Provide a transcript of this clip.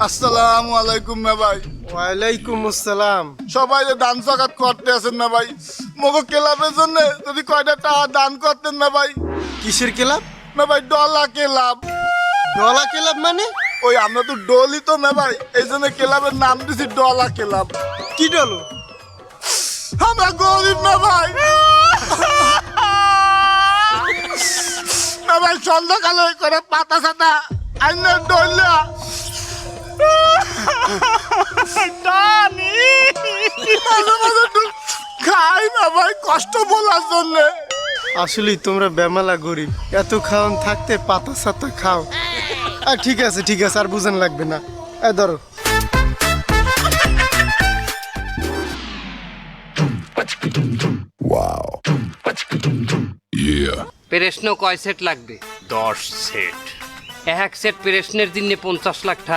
আসসালামু আলাইকুম না ভাই। ওয়ালাইকুম আসসালাম। সবাই যে দান সকাত করতে আছেন না ভাই, মগো ক্লাবের জন্য যদি কয়টা টাকা দান করতেন না ভাই। কিসের ক্লাব? না ভাই ডলা ক্লাব। ডলা ক্লাব মানে? ওই আমরা তো ডলি তো না ভাই, এই জন্য ক্লাবের নাম দিছি ডলা ক্লাব। কি ডলো? আমরা গরিব না ভাই। না ভাই সন্ধ্যাকালে করে পাতা সাতা আইনা ডলা খাই না ভাই, কষ্ট বলার জন্য। আসলে তোমরা বেমালা গরিব, এত খাওয়ান থাকতে পাতা সাতা খাও। আর ঠিক আছে আর বুঝান লাগবে না। ধরো। প্রশ্ন কয় সেট লাগবে? 10 সেট। এক সেট প্রশ্নের দিনে 50 লাখ টাকা।